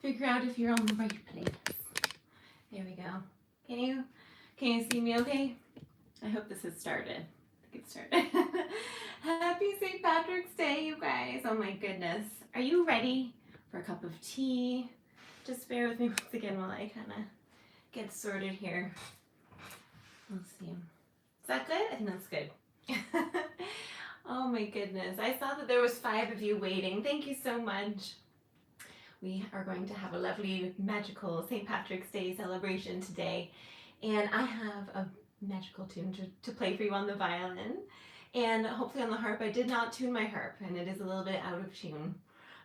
figure out if you're on the right place. There we go. Can you see me okay? I hope this has started. Get started. Happy St. Patrick's Day, you guys. Oh my goodness. Are you ready for a cup of tea? Just bear with me once again while I kind of get sorted here. Let's see. Is that good? I think that's good. Oh my goodness. I saw that there was 5 of you waiting. Thank you so much. We are going to have a lovely, magical St. Patrick's Day celebration today. And I have a magical tune to play for you on the violin. And hopefully on the harp. I did not tune my harp, and it is a little bit out of tune.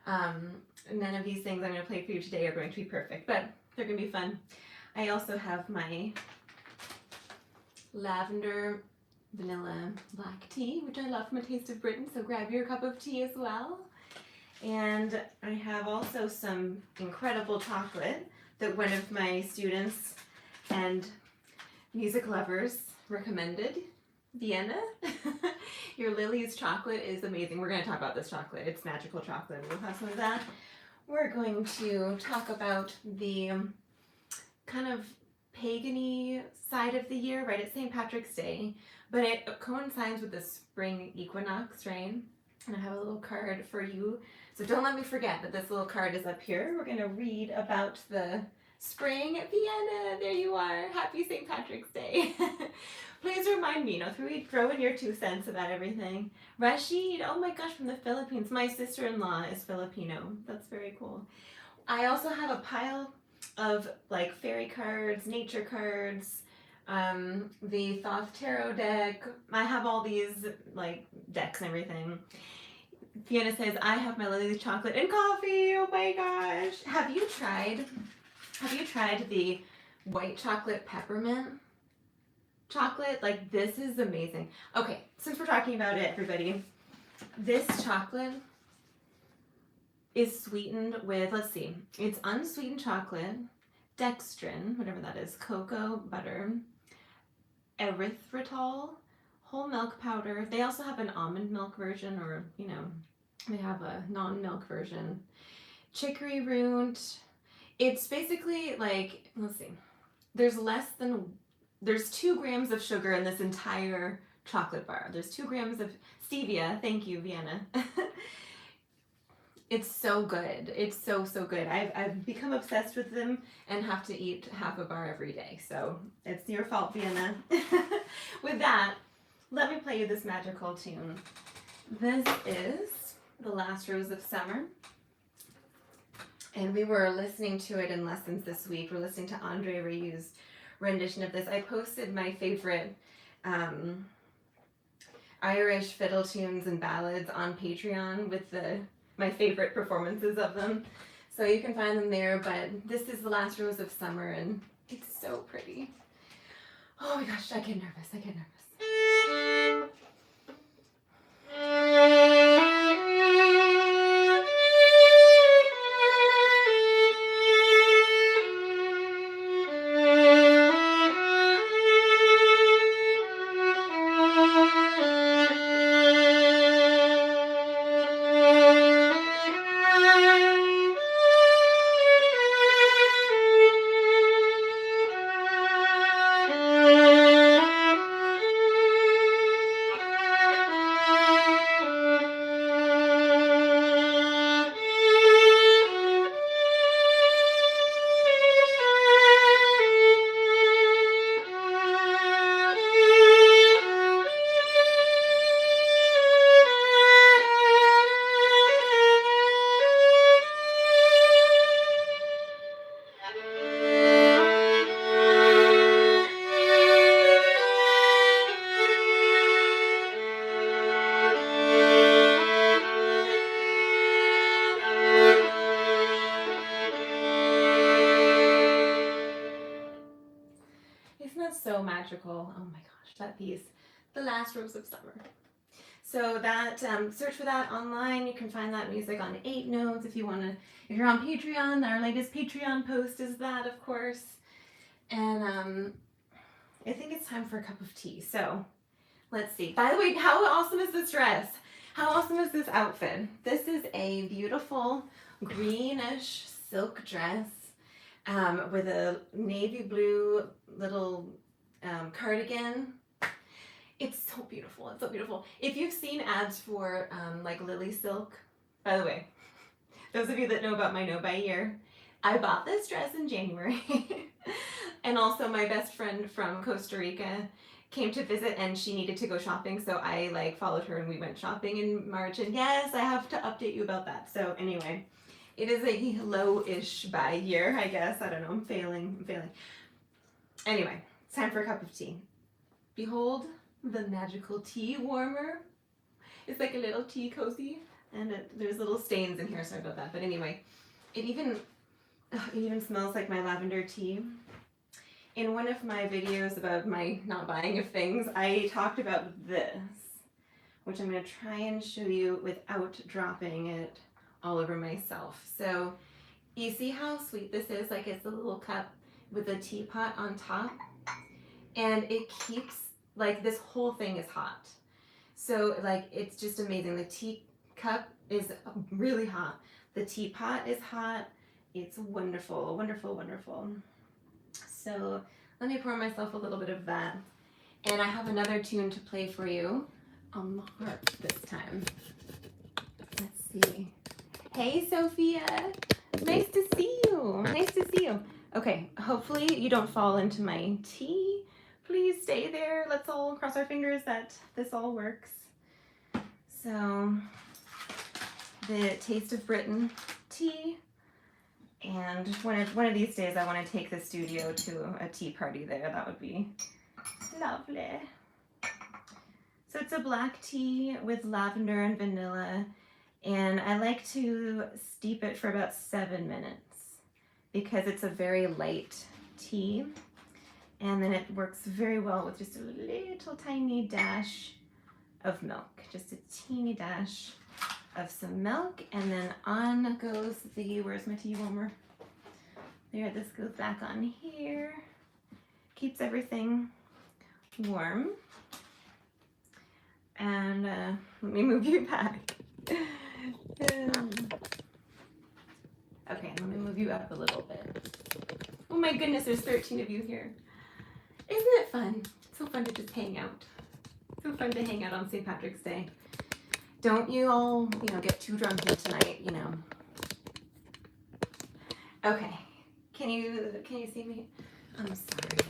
None of these things I'm going to play for you today are going to be perfect, but they're going to be fun. I also have my lavender vanilla black tea, which I love from A Taste of Britain, so grab your cup of tea as well. And I have also some incredible chocolate that one of my students and music lovers recommended. Vienna. Your Lily's chocolate is amazing. We're going to talk about this chocolate. It's magical chocolate. We'll have some of that. We're going to talk about the kind of pagan-y side of the year, right? It's St. Patrick's Day, but it coincides with the spring equinox, right? And I have a little card for you. So don't let me forget that this little card is up here. We're going to read about the spring at Vienna. There you are. Happy St. Patrick's Day. Please remind me, throw in your 2 cents about everything. Rashid, oh my gosh, from the Philippines. My sister-in-law is Filipino. That's very cool. I also have a pile of like fairy cards, nature cards, the Thoth Tarot deck. I have all these like decks and everything. Fiona says, I have my Lily's chocolate and coffee. Oh my gosh. Have you tried the white chocolate peppermint chocolate? Like, this is amazing. Okay, since we're talking about it, everybody, this chocolate is sweetened with, let's see, it's unsweetened chocolate, dextrin, whatever that is, cocoa butter, erythritol, whole milk powder. They also have an almond milk version, or, they have a non-milk version. Chicory root. It's basically like, let's see, there's 2 grams of sugar in this entire chocolate bar. There's 2 grams of stevia. Thank you, Vienna. It's so good. It's so, so good. I've become obsessed with them and have to eat half a bar every day. So it's your fault, Vienna. With that, let me play you this magical tune. This is The Last Rose of Summer. And we were listening to it in lessons this week. We're listening to Andre Rieu's rendition of this. I posted my favorite Irish fiddle tunes and ballads on Patreon with my favorite performances of them. So you can find them there, but this is The Last Rose of Summer, and it's so pretty. Oh my gosh, I get nervous. So magical. Oh my gosh, that piece, The Last Rose of Summer. So that, search for that online. You can find that music on 8 Notes if you're on Patreon. Our latest Patreon post is that, of course. And I think it's time for a cup of tea. So let's see. By the way, how awesome is this dress? How awesome is this outfit? This is a beautiful greenish silk dress with a navy blue little cardigan. It's so beautiful. It's so beautiful. If you've seen ads for like Lily Silk, by the way, those of you that know about my No Buy Year, I bought this dress in January. And also my best friend from Costa Rica came to visit and she needed to go shopping, so I like followed her and we went shopping in March, and yes, I have to update you about that. So anyway, it is a low-ish buy year, I guess. I don't know, I'm failing. Anyway, it's time for a cup of tea. Behold the magical tea warmer. It's like a little tea cozy, and there's little stains in here, sorry about that. But anyway, it even smells like my lavender tea. In one of my videos about my not buying of things, I talked about this, which I'm going to try and show you without dropping it all over myself. So you see how sweet this is? Like, it's a little cup with a teapot on top, and it keeps, like, this whole thing is hot. So like, it's just amazing. The teacup is really hot. The teapot is hot. It's wonderful, wonderful, wonderful. So let me pour myself a little bit of that. And I have another tune to play for you on the harp this time. Let's see. Hey, Sophia. Nice to see you. Nice to see you. Okay, hopefully you don't fall into my tea. Please stay there. Let's all cross our fingers that this all works. So, the Taste of Britain tea. And one of these days I want to take the studio to a tea party there. That would be lovely. So it's a black tea with lavender and vanilla, and I like to steep it for about 7 minutes because it's a very light tea, and then it works very well with just a little tiny dash of milk, just a teeny dash of some milk, and then on goes the, where's my tea warmer? There, this goes back on here. Keeps everything warm. And let me move you back. Okay, let me move you up a little bit. Oh my goodness, there's 13 of you here. Isn't it fun? It's so fun to just hang out. So fun to hang out on St. Patrick's Day. Don't you all, get too drunk here tonight, Okay, can you see me? I'm sorry.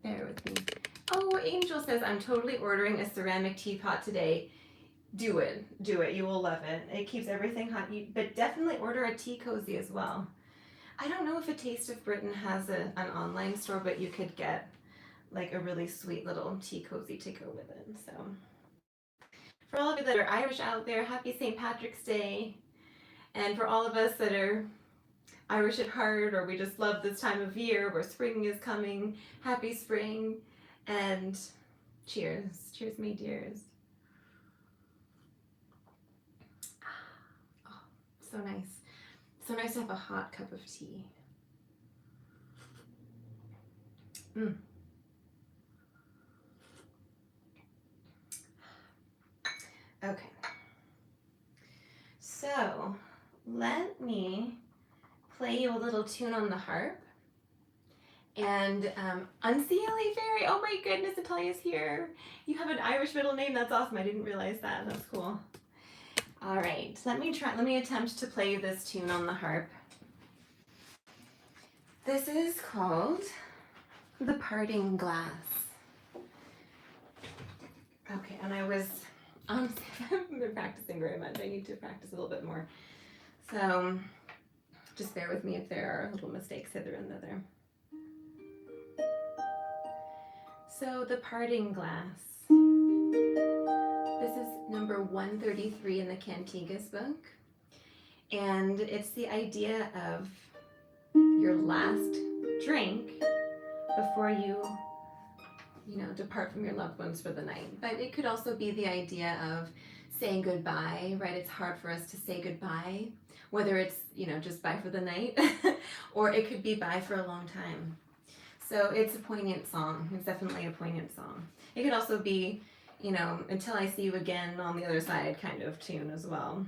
Bear with me. Oh, Angel says, I'm totally ordering a ceramic teapot today. Do it. You will love it. It keeps everything hot. But definitely order a tea cozy as well. I don't know if A Taste of Britain has an online store, but you could get like a really sweet little tea cozy to go with it. So. For all of you that are Irish out there, happy St. Patrick's Day. And for all of us that are Irish at heart, or we just love this time of year where spring is coming, happy spring, and cheers. Cheers, my dears. Oh, so nice. So nice to have a hot cup of tea. Okay, so let me play you a little tune on the harp. And Unseelie Fairy, oh my goodness, Natalia's here. You have an Irish middle name, that's awesome. I didn't realize that, that's cool. All right, let me attempt to play you this tune on the harp. This is called The Parting Glass. Okay, and I've been practicing very much. I need to practice a little bit more. So just bear with me if there are little mistakes hither and thither. So The Parting Glass. This is number 133 in the Cantigas book. And it's the idea of your last drink before you depart from your loved ones for the night. But it could also be the idea of saying goodbye, right? It's hard for us to say goodbye, whether it's, just bye for the night, or it could be bye for a long time. So it's a poignant song. It's definitely a poignant song. It could also be, until I see you again on the other side kind of tune as well.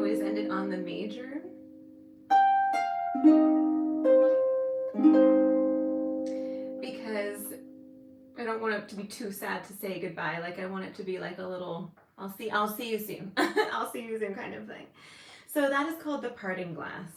always end it on the major. Because I don't want it to be too sad to say goodbye. Like I want it to be like a little, I'll see you soon. I'll see you soon kind of thing. So that is called the parting glass.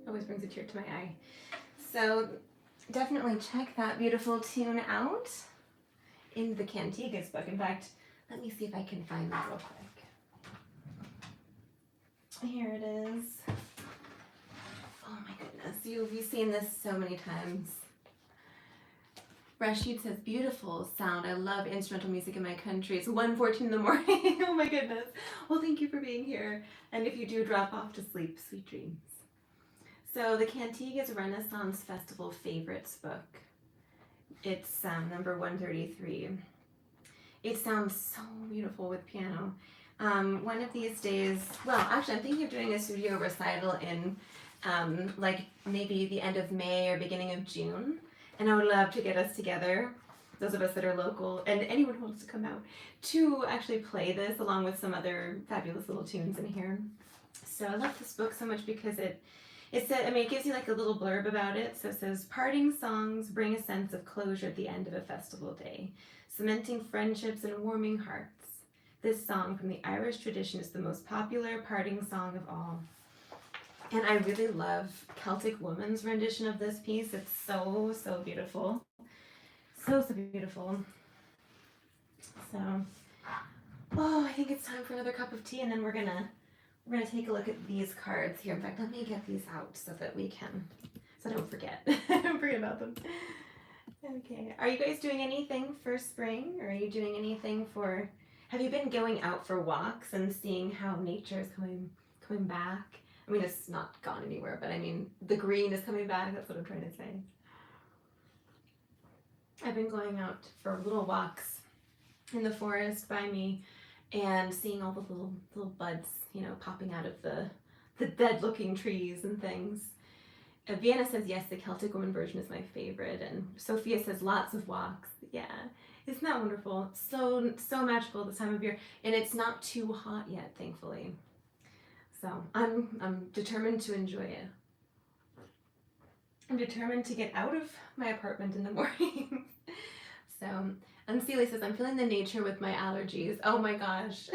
Always brings a tear to my eye. So definitely check that beautiful tune out in the Cantigas book. In fact, let me see if I can find that real quick. Here it is. Oh my goodness, you've seen this so many times. Rashid says, beautiful sound. I love instrumental music in my country. It's 1:14 in the morning. Oh my goodness. Well, thank you for being here. And if you do drop off to sleep, sweet dreams. So the Cantigas Renaissance Festival Favorites book. It's number 133. It sounds so beautiful with piano. One of these days, well, actually I'm thinking of doing a studio recital in like maybe the end of May or beginning of June. And I would love to get us together, those of us that are local, and anyone who wants to come out, to actually play this along with some other fabulous little tunes in here. So I love this book so much because it said, I mean, it gives you like a little blurb about it. So it says, parting songs bring a sense of closure at the end of a festival day, cementing friendships and warming hearts. This song from the Irish tradition is the most popular parting song of all. And I really love Celtic Woman's rendition of this piece. It's so, so beautiful. So, so beautiful. So, oh, I think it's time for another cup of tea, and then we're gonna take a look at these cards here. In fact, let me get these out so that we can, so I don't forget. Don't forget about them. Okay, are you guys doing anything for spring? Or are you doing anything for, have you been going out for walks and seeing how nature is coming back? I mean, it's not gone anywhere, but I mean, the green is coming back. That's what I'm trying to say. I've been going out for little walks in the forest by me and seeing all the little buds, you know, popping out of the dead-looking trees and things. Vienna says, yes, the Celtic Woman version is my favorite. And Sophia says, lots of walks. Yeah, isn't that wonderful? So magical this time of year. And it's not too hot yet, thankfully. So I'm determined to enjoy it. I'm determined to get out of my apartment in the morning. So, and Celia says, I'm feeling the nature with my allergies. Oh my gosh.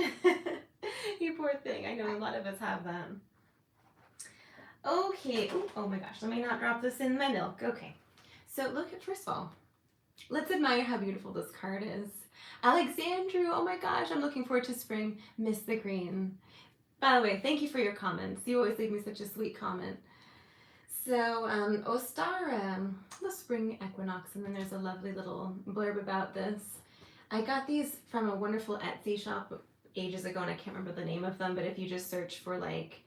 You poor thing. I know a lot of us have them. Okay. Ooh, oh my gosh. Let me not drop this in my milk. Okay. So look at, first of all, let's admire how beautiful this card is. Alexandru, oh my gosh. I'm looking forward to spring. Miss the green. By the way, thank you for your comments. You always leave me such a sweet comment. So, Ostara, the spring equinox, and then there's a lovely little blurb about this. I got these from a wonderful Etsy shop ages ago, and I can't remember the name of them, but if you just search for like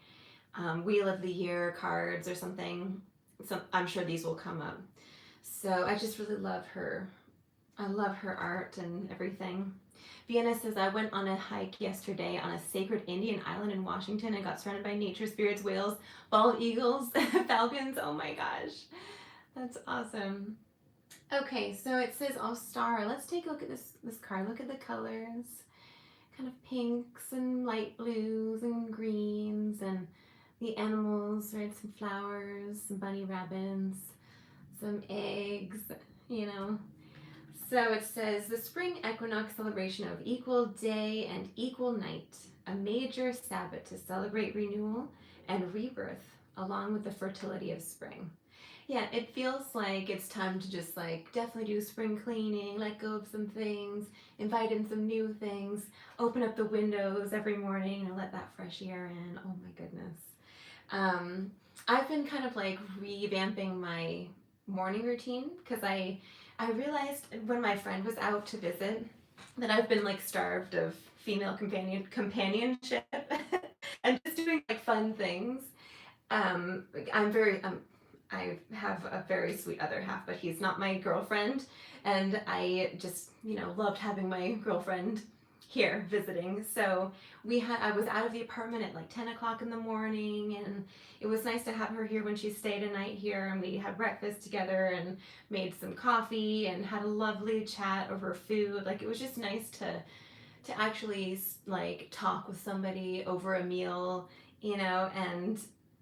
Wheel of the Year cards or something, I'm sure these will come up. So I just really love her. I love her art and everything. Vienna says, I went on a hike yesterday on a sacred Indian island in Washington and got surrounded by nature spirits, whales, bald eagles, falcons. Oh my gosh, that's awesome. Okay, so it says Ostara. Let's take a look at this card. Look at the colors, kind of pinks and light blues and greens, and the animals, right? Some flowers, some bunny rabbits, some eggs, you know. So it says, the spring equinox celebration of equal day and equal night, a major Sabbath to celebrate renewal and rebirth along with the fertility of spring. Yeah, it feels like it's time to just like definitely do spring cleaning, let go of some things, invite in some new things, open up the windows every morning and let that fresh air in. Oh my goodness. I've been kind of like revamping my morning routine, because I realized when my friend was out to visit that I've been like starved of female companionship and just doing like fun things. I'm very I have a very sweet other half, but he's not my girlfriend, and I just loved having my girlfriend here visiting. So I was out of the apartment at like 10 o'clock in the morning, and it was nice to have her here when she stayed a night here, and we had breakfast together and made some coffee and had a lovely chat over food. Like, it was just nice to actually like talk with somebody over a meal, and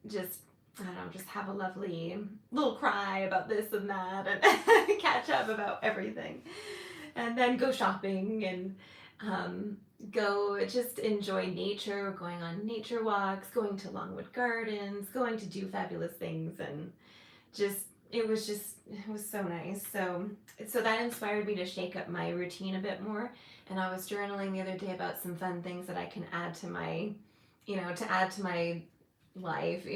just, I don't know, just have a lovely little cry about this and that, and catch up about everything, and then go shopping, and go just enjoy nature, going on nature walks, going to Longwood Gardens, going to do fabulous things, and it was so nice. So that inspired me to shake up my routine a bit more, and I was journaling the other day about some fun things that I can add to my, life.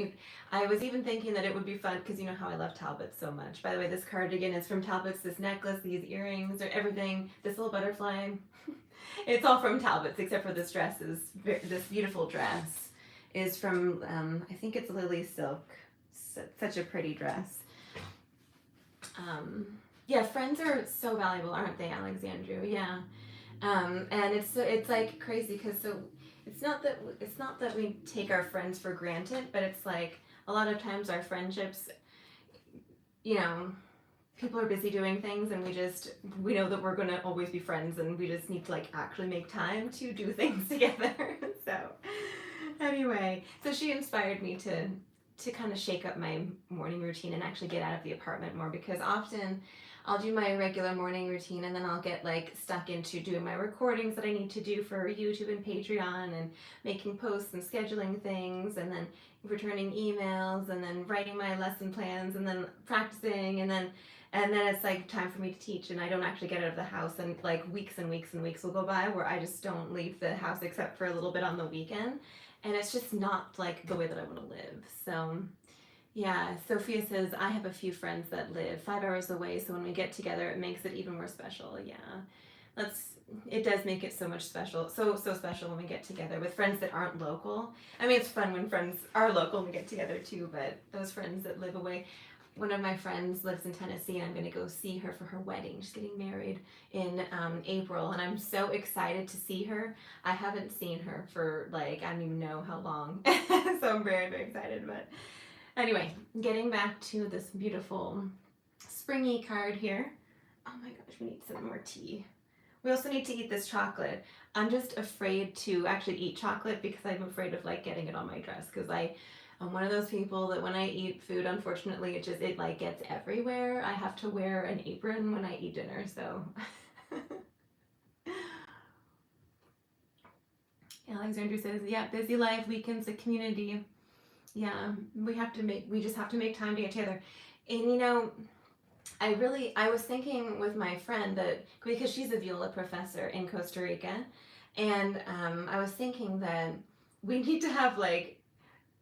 I was even thinking that it would be fun, because you know how I love Talbots so much. By the way, this cardigan is from Talbots, this necklace, these earrings, or everything, this little butterfly. It's all from Talbots, except for this this beautiful dress is from, I think it's Lily Silk. Such a pretty dress. Yeah, friends are so valuable, aren't they, Alexandru? Yeah. And it's like crazy, because it's not that we take our friends for granted, but it's like a lot of times our friendships, people are busy doing things, and we know that we're going to always be friends, and we just need to like actually make time to do things together. So anyway, so she inspired me to kind of shake up my morning routine and actually get out of the apartment more, because often I'll do my regular morning routine, and then I'll get like stuck into doing my recordings that I need to do for YouTube and Patreon, and making posts and scheduling things, and then returning emails, and then writing my lesson plans, and then practicing, and then it's like time for me to teach, and I don't actually get out of the house, and like weeks and weeks and weeks will go by where I just don't leave the house except for a little bit on the weekend, and it's just not like the way that I want to live. So yeah, Sophia says, I have a few friends that live 5 hours away, so when we get together, it makes it even more special. Yeah, it does make it so much special, so special when we get together with friends that aren't local. I mean, it's fun when friends are local and we get together too, but those friends that live away. One of my friends lives in Tennessee, and I'm going to go see her for her wedding. She's getting married in April, and I'm so excited to see her. I haven't seen her for like, I don't even know how long, so I'm very, very excited. But anyway, getting back to this beautiful springy card here. Oh my gosh, we need some more tea. We also need to eat this chocolate. I'm just afraid to actually eat chocolate, because I'm afraid of like getting it on my dress, because I'm one of those people that when I eat food, unfortunately, it like gets everywhere. I have to wear an apron when I eat dinner, so. Alexandra says, yeah, busy life, weekends, the community. Yeah, we just have to make time to get together. And I was thinking with my friend that, because she's a viola professor in Costa Rica, and I was thinking that we need to have like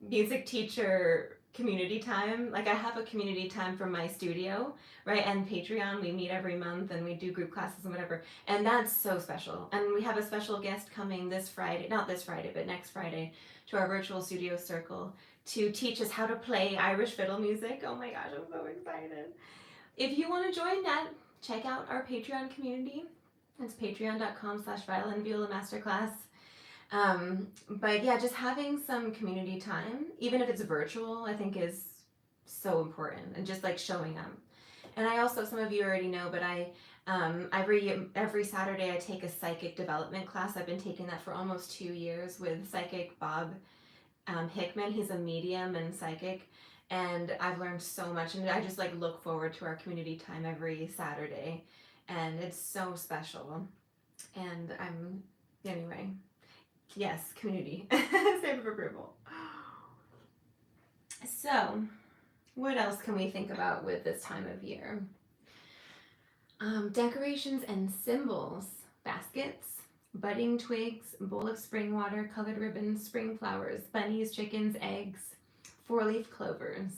music teacher community time. Like, I have a community time for my studio, right? And Patreon, we meet every month, and we do group classes and whatever. And that's so special. And we have a special guest coming this Friday, not this Friday, but next Friday, to our virtual studio circle to teach us how to play Irish fiddle music. Oh my gosh, I'm so excited. If you want to join that, check out our Patreon community. It's patreon.com/violinviola masterclass. But yeah, just having some community time, even if it's virtual, I think is so important, and just like showing up. And I also, some of you already know, but every Saturday I take a psychic development class. I've been taking that for almost 2 years with psychic Bob Hickman. He's a medium and psychic, and I've learned so much, and I just like look forward to our community time every Saturday, and it's so special. And anyway, yes, community. Stamp of approval. So, what else can we think about with this time of year? Decorations and symbols. Baskets, budding twigs, bowl of spring water, colored ribbons, spring flowers, bunnies, chickens, eggs, 4-leaf clovers.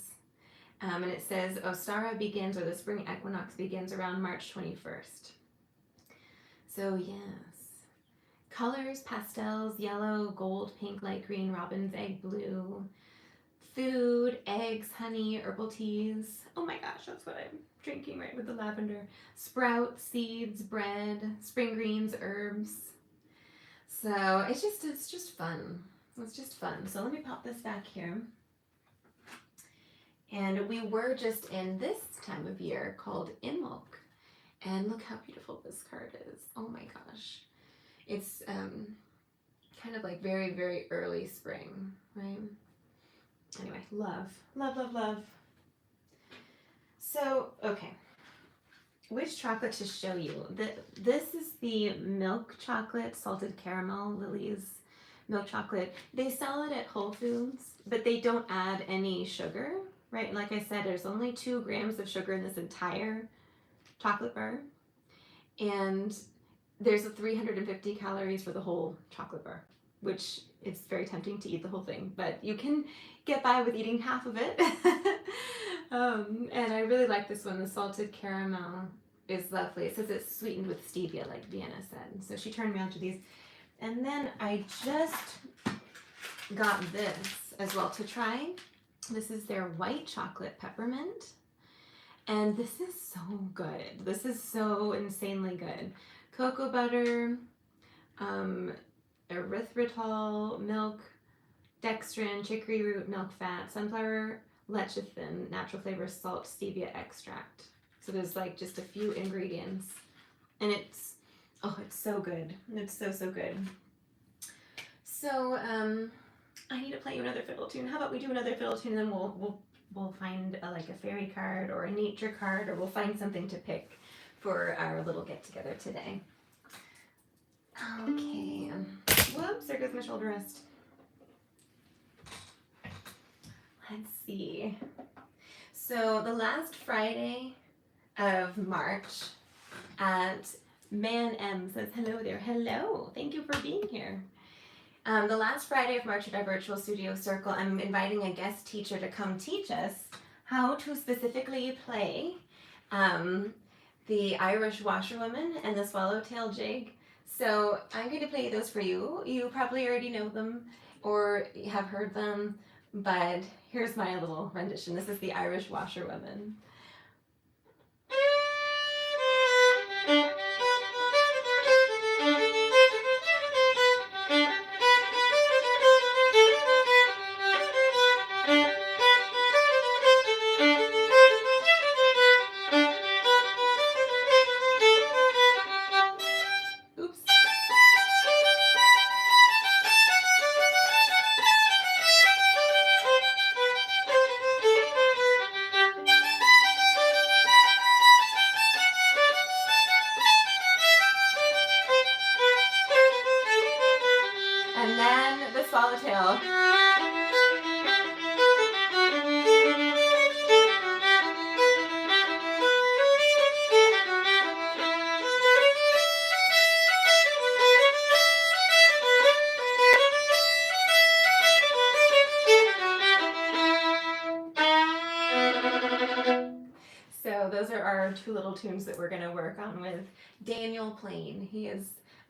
And it says Ostara begins, or the spring equinox begins around March 21st. So yes, colors, pastels, yellow, gold, pink, light green, robin's egg blue, food, eggs, honey, herbal teas. Oh my gosh, that's what I'm drinking right with the lavender. Sprouts, seeds, bread, spring greens, herbs. So it's just fun. It's just fun. So let me pop this back here. And we were just in this time of year called Imbolc. And look how beautiful this card is. Oh my gosh. It's kind of like very, very early spring, right? Anyway, love, love, love, love. So, okay. Which chocolate to show you? This is the milk chocolate, salted caramel, Lily's milk chocolate. They sell it at Whole Foods, but they don't add any sugar, right? Like I said, there's only 2 grams of sugar in this entire chocolate bar. And there's 350 calories for the whole chocolate bar, which it's very tempting to eat the whole thing, but you can get by with eating half of it. And I really like this one. The salted caramel is lovely. It says it's sweetened with stevia, like Vienna said. So she turned me on to these. And then I just got this as well to try. This is their white chocolate peppermint. And this is so good. This is so insanely good. Cocoa butter, erythritol, milk, dextrin, chicory root, milk fat, sunflower, lecithin, natural flavor, salt, stevia extract. So there's like just a few ingredients. And it's so good. It's so, so good. So I need to play you another fiddle tune. How about we do another fiddle tune, and then we'll find like a fairy card or a nature card, or we'll find something to pick for our little get together today. Okay. Whoops, there goes my shoulder rest. Let's see. So the last Friday of March at Man M says hello there. Hello. Thank you for being here. The last Friday of March at our virtual studio circle, I'm inviting a guest teacher to come teach us how to specifically play the Irish washerwoman and the swallowtail jig. So I'm going to play those for you. You probably already know them or have heard them, but here's my little rendition. This is the Irish washerwoman. And then the swallowtail. So those are our 2 little tunes that we're going to work on with Daniel Plain. He is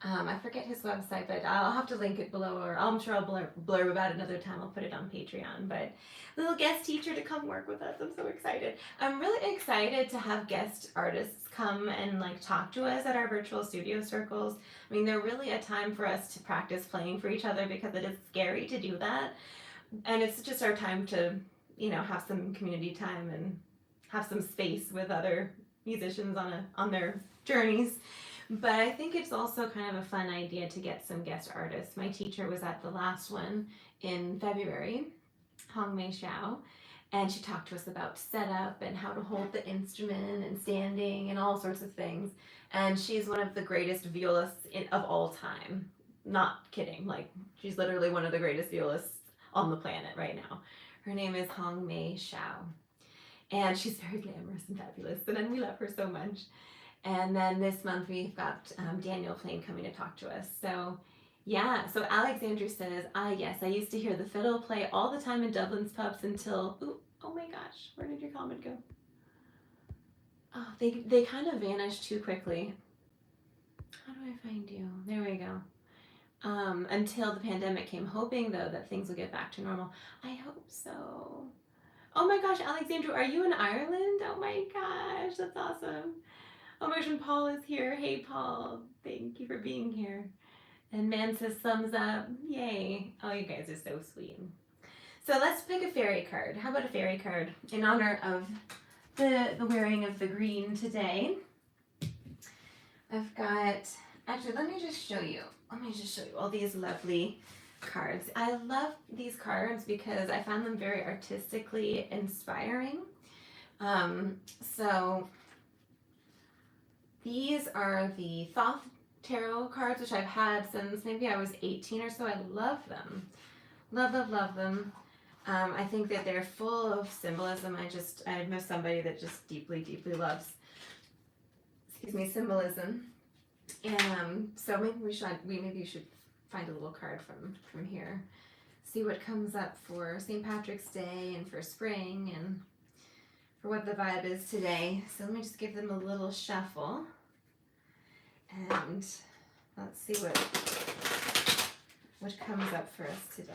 I forget his website, but I'll have to link it below, or I'm sure I'll blurb about it another time. I'll put it on Patreon. But little guest teacher to come work with us. I'm so excited. I'm really excited to have guest artists come and like talk to us at our virtual studio circles. I mean, they're really a time for us to practice playing for each other, because it is scary to do that. And it's just our time to, you know, have some community time and have some space with other musicians on their journeys. But I think it's also kind of a fun idea to get some guest artists. My teacher was at the last one in February, Hong Mei Xiao, and she talked to us about setup and how to hold the instrument and standing and all sorts of things. And she's one of the greatest violists of all time. Not kidding. Like, she's literally one of the greatest violists on the planet right now. Her name is Hong Mei Xiao. And she's very glamorous and fabulous, and we love her so much. And then this month we've got Daniel Plain coming to talk to us. So yeah, so Alexandra says, yes, I used to hear the fiddle play all the time in Dublin's pubs until, oh Oh my gosh, where did your comment go? Oh, they kind of vanished too quickly. How do I find you? There we go. Until the pandemic came, hoping though that things will get back to normal. I hope so. Oh my gosh, Alexandra, are you in Ireland? Oh my gosh, that's awesome. Oh my gosh, and Paul is here. Hey Paul, thank you for being here. And Man says thumbs up. Yay. Oh, you guys are so sweet. So let's pick a fairy card. How about a fairy card in honor of the wearing of the green today? I've got, actually, let me just show you all these lovely cards. I love these cards because I found them very artistically inspiring. So these are the Thoth tarot cards, which I've had since maybe I was 18 or so. I love them. Love, love, love them. I think that they're full of symbolism. I know somebody that just deeply, deeply loves, symbolism. And so maybe you should find a little card from here. See what comes up for St. Patrick's Day and for spring and for what the vibe is today. So let me just give them a little shuffle. And let's see what comes up for us today.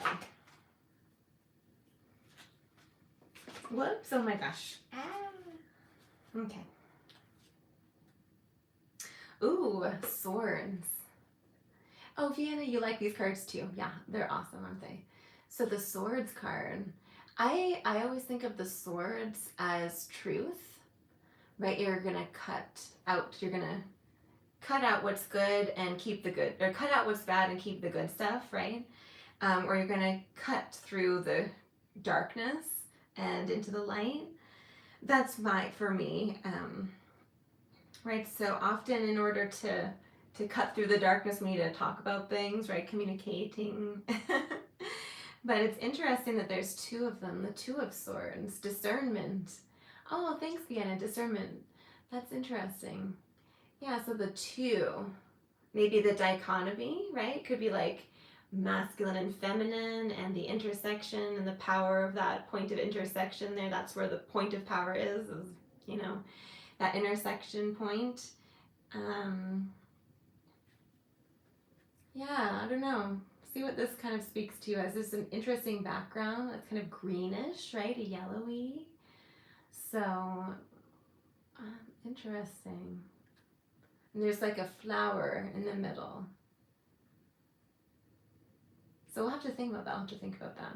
Whoops, oh my gosh. Okay. Ooh, swords. Oh, Vienna, you like these cards too. Yeah, they're awesome, aren't they? So the swords card, I always think of the swords as truth, right? You're gonna cut out what's good and keep the good, or cut out what's bad and keep the good stuff, right? Or you're gonna cut through the darkness and into the light. That's for me, right? So often in order to cut through the darkness, we need to talk about things, right? Communicating. But it's interesting that there's two of them, the Two of Swords, discernment. Oh, thanks, Vienna, discernment. That's interesting. Yeah, so the two, maybe the dichotomy, right? Could be like masculine and feminine and the intersection and the power of that point of intersection there. That's where the point of power is that intersection point. Yeah, I don't know. See what this kind of speaks to you as. There's an interesting background. It's kind of greenish, right? A yellowy. So, interesting. And there's like a flower in the middle. So we'll have to think about that.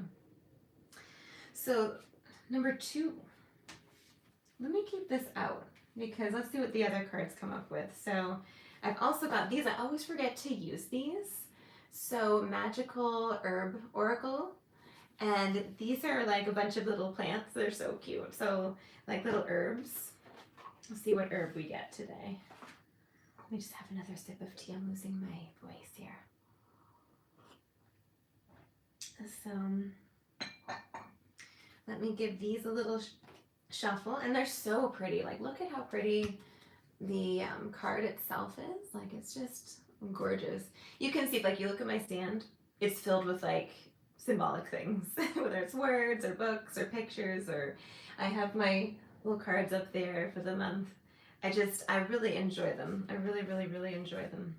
So, number 2. Let me keep this out because let's see what the other cards come up with. So, I've also got these. I always forget to use these. So, Magical Herb Oracle. And these are like a bunch of little plants. They're so cute. So, like little herbs. Let's see what herb we get today. Let me just have another sip of tea. I'm losing my voice here. So, let me give these a little shuffle. And they're so pretty. Like, look at how pretty the card itself is. Like, it's just gorgeous. You can see, like, you look at my stand, it's filled with, like, symbolic things. Whether it's words or books or pictures, or I have my little cards up there for the month. I really enjoy them. I really, really, really enjoy them.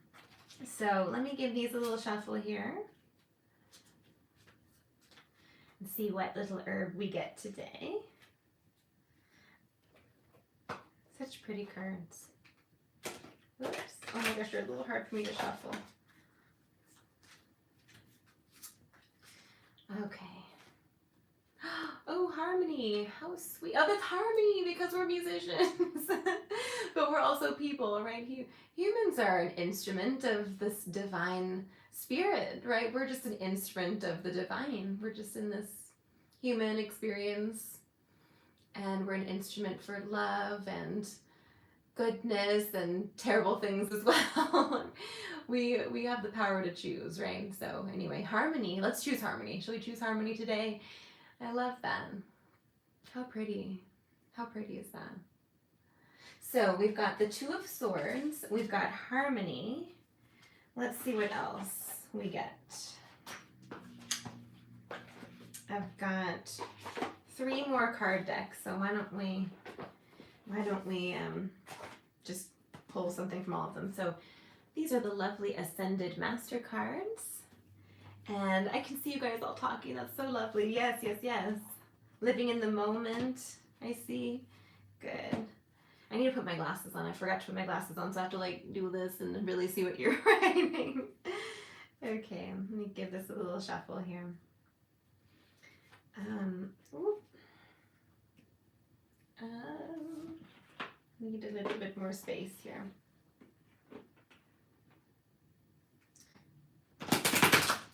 So, let me give these a little shuffle here. And see what little herb we get today. Such pretty cards. Oops. Oh my gosh, they're a little hard for me to shuffle. Okay. Oh, harmony. How sweet. Oh, that's harmony because we're musicians. But we're also people, right? Humans are an instrument of this divine spirit, right? We're just an instrument of the divine. We're just in this human experience, and we're an instrument for love and goodness and terrible things as well. we have the power to choose, right? So anyway, harmony. Let's choose harmony. Shall we choose harmony today? I love that. How pretty. How pretty is that? So we've got the Two of Swords. We've got harmony. Let's see what else we get. I've got 3 more card decks. So why don't we just pull something from all of them. So these are the lovely Ascended Master cards. And I can see you guys all talking. That's so lovely. Yes, yes, yes. Living in the moment. I see. Good. I need to put my glasses on. I forgot to put my glasses on, so I have to like do this and really see what you're writing. Okay, let me give this a little shuffle here. Need a little bit more space here.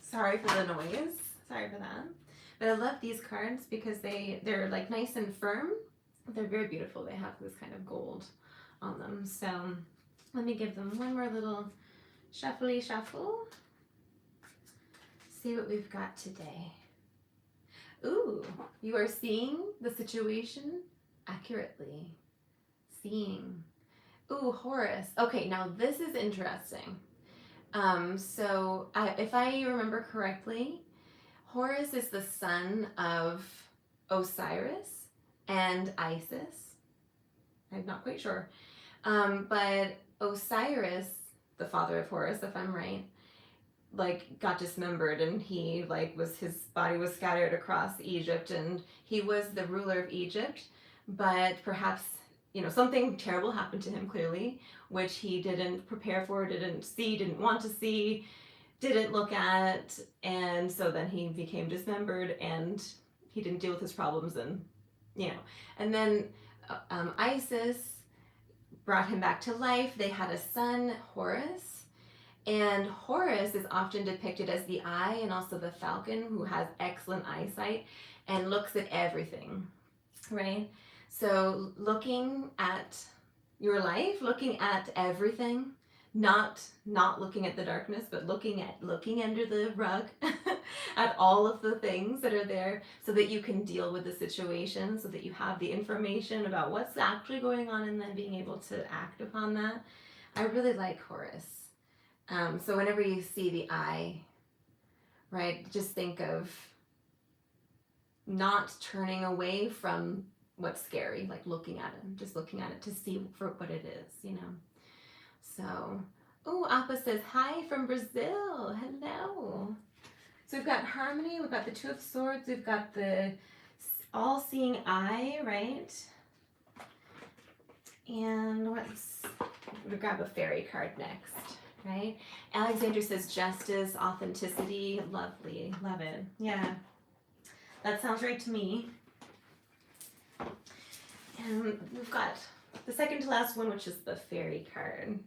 Sorry for the noise. Sorry for that. But I love these cards because they're like nice and firm. They're very beautiful. They have this kind of gold on them. So let me give them one more little shuffly shuffle. See what we've got today. Ooh, you are seeing the situation accurately. Seeing. Ooh, Horus. Okay, now this is interesting. If I remember correctly, Horus is the son of Osiris and Isis. I'm not quite sure. But Osiris, the father of Horus, if I'm right, like got dismembered, and he his body was scattered across Egypt, and he was the ruler of Egypt, but perhaps something terrible happened to him, clearly, which he didn't prepare for, didn't see, didn't want to see, didn't look at, and so then he became dismembered, and he didn't deal with his problems, and and then Isis brought him back to life. They had a son, Horus, and Horus is often depicted as the eye and also the falcon, who has excellent eyesight and looks at everything, right? So looking at your life, looking at everything, not looking at the darkness, but looking under the rug at all of the things that are there, so that you can deal with the situation, so that you have the information about what's actually going on, and then being able to act upon that. I really like Horus. So whenever you see the eye, right, just think of not turning away from what's scary, like looking at it, just looking at it to see for what it is, So, oh, Appa says, hi from Brazil. Hello. So we've got Harmony, we've got the Two of Swords, we've got the All-Seeing Eye, right? And we'll grab a fairy card next, right? Alexandra says, justice, authenticity, lovely, love it. Yeah, that sounds right to me. And we've got the second to last one, which is the fairy card.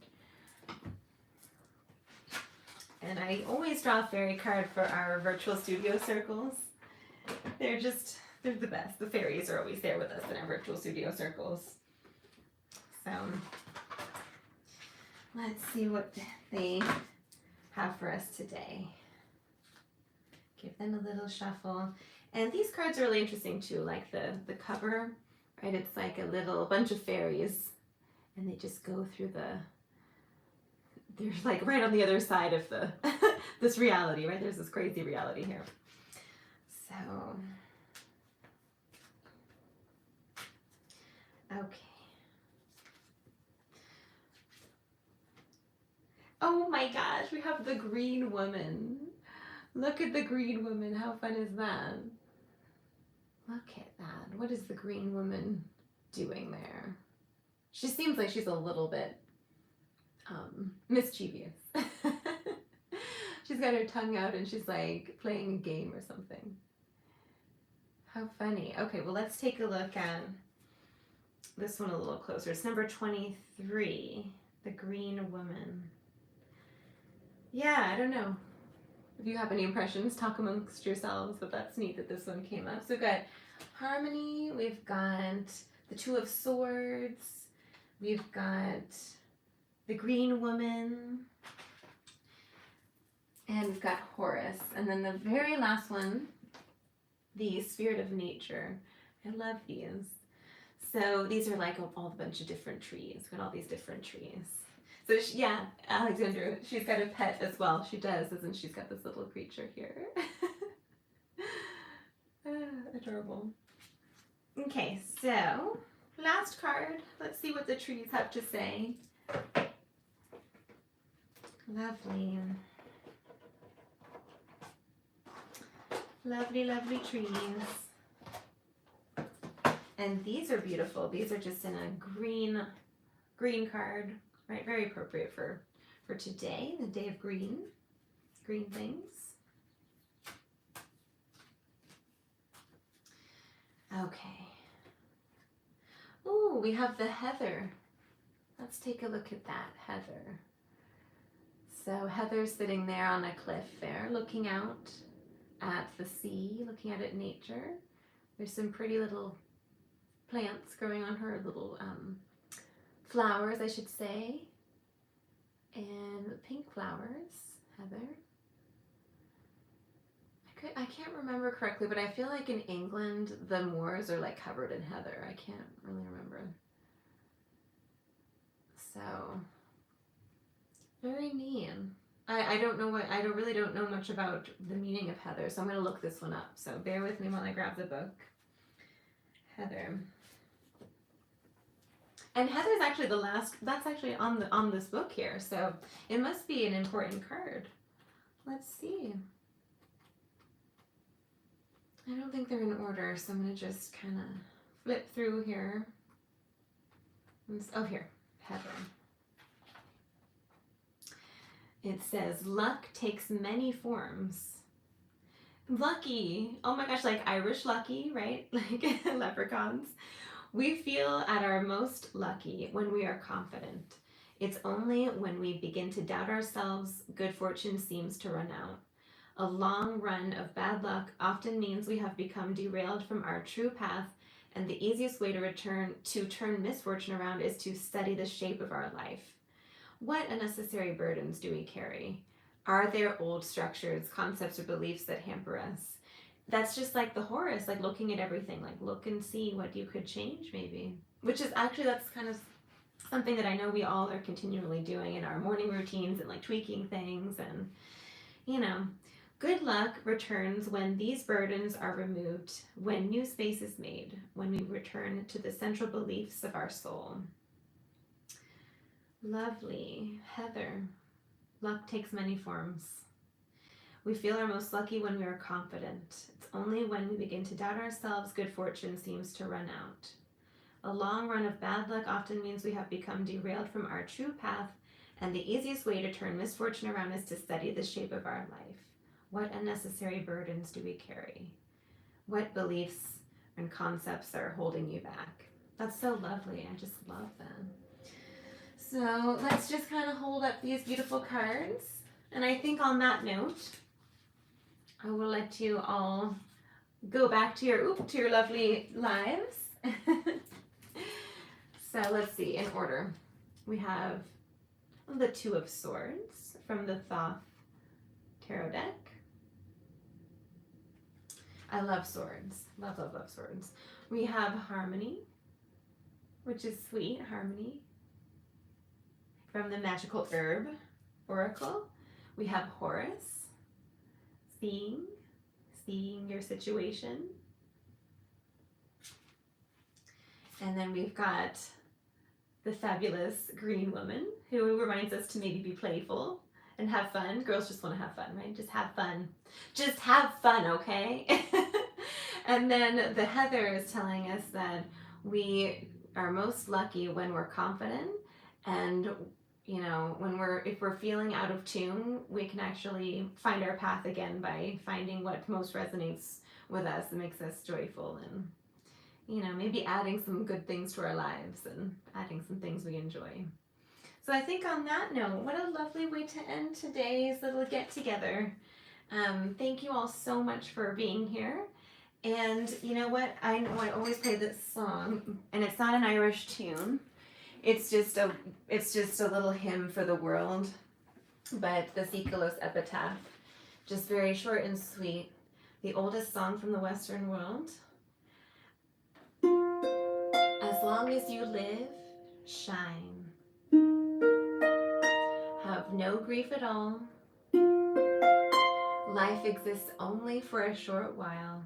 And I always draw a fairy card for our virtual studio circles. They're the best. The fairies are always there with us in our virtual studio circles. So let's see what they have for us today. Give them a little shuffle. And these cards are really interesting too, like the cover, right? It's like a bunch of fairies, and they just go through they're like right on the other side of this reality, right? There's this crazy reality here. So, okay. Oh my gosh, we have the Green Woman. Look at the Green Woman. How fun is that? Look at that. What is the Green Woman doing there? She seems like she's a little bit mischievous. She's got her tongue out and she's like playing a game or something. How funny. Okay, well, let's take a look at this one a little closer. It's number 23, the Green Woman. Yeah, I don't know if you have any impressions. Talk amongst yourselves, but that's neat that this one came up. So we've got Harmony, we've got the Two of Swords, we've got the Green Woman, and we've got Horus. And then the very last one, the Spirit of Nature. I love these. So these are like all a bunch of different trees. We've got all these different trees. So yeah, Alexandra, she's got a pet as well. She does, isn't she? She's got this little creature here. Adorable. Okay, so last card. Let's see what the trees have to say. Lovely. Lovely, lovely trees. And these are beautiful. These are just in a green card, right? Very appropriate for today, the day of green things. Okay. Oh, we have the heather. Let's take a look at that, heather. So heather's sitting there on a cliff there, looking out at the sea, looking out at nature. There's some pretty little plants growing on her, little flowers, I should say. And pink flowers, heather. I can't remember correctly, but I feel like in England, the moors are like covered in heather. I can't really remember. So, very neat. I really don't know much about the meaning of heather, so I'm going to look this one up. So bear with me while I grab the book. Heather. And heather's actually the last, that's actually on this book here, so it must be an important card. Let's see. I don't think they're in order, so I'm going to just kind of flip through here. Oh, here, heather. It says, luck takes many forms. Lucky. Oh my gosh, like Irish lucky, right? Like leprechauns. We feel at our most lucky when we are confident. It's only when we begin to doubt ourselves, good fortune seems to run out. A long run of bad luck often means we have become derailed from our true path, and the easiest way to turn misfortune around is to study the shape of our life. What unnecessary burdens do we carry? Are there old structures, concepts, or beliefs that hamper us? That's just like the Horus, like looking at everything, like look and see what you could change maybe. Which is actually, that's kind of something that I know we all are continually doing in our morning routines and like tweaking things. And, you know, good luck returns when these burdens are removed, when new space is made, when we return to the central beliefs of our soul. Lovely. Heather. Luck takes many forms. We feel our most lucky when we are confident. It's only when we begin to doubt ourselves, good fortune seems to run out. A long run of bad luck often means we have become derailed from our true path, and the easiest way to turn misfortune around is to study the shape of our life. What unnecessary burdens do we carry? What beliefs and concepts are holding you back? That's so lovely. I just love that. So let's just kind of hold up these beautiful cards. And I think on that note, I will let you all go back to your lovely lives. So let's see, in order. We have the Two of Swords from the Thoth Tarot deck. I love swords. Love, love, love swords. We have Harmony, which is sweet, harmony. From the Magical Herb Oracle, we have Horus, seeing your situation. And then we've got the fabulous Green Woman, who reminds us to maybe be playful and have fun. Girls just want to have fun, right? Just have fun. Just have fun, okay? And then the Heather is telling us that we are most lucky when we're confident, and you know, if we're feeling out of tune, we can actually find our path again by finding what most resonates with us and makes us joyful, and you know, maybe adding some good things to our lives and adding some things we enjoy. So I think on that note, what a lovely way to end today's little get-together. Thank you all so much for being here. And you know what? I know I always play this song, and it's not an Irish tune. It's just a little hymn for the world, but the Equinox Epitaph, just very short and sweet. The oldest song from the Western world. As long as you live, shine. Have no grief at all. Life exists only for a short while,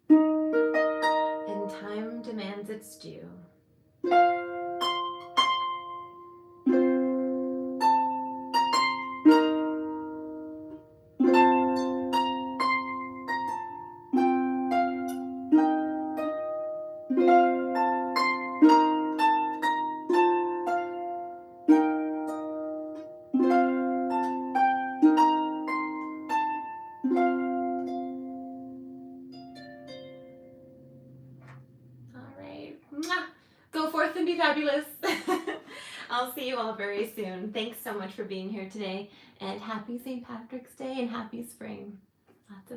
and time demands as it's due. Go forth and be fabulous. I'll see you all very soon. Thanks so much for being here today, and happy St. Patrick's Day and happy spring. Lots of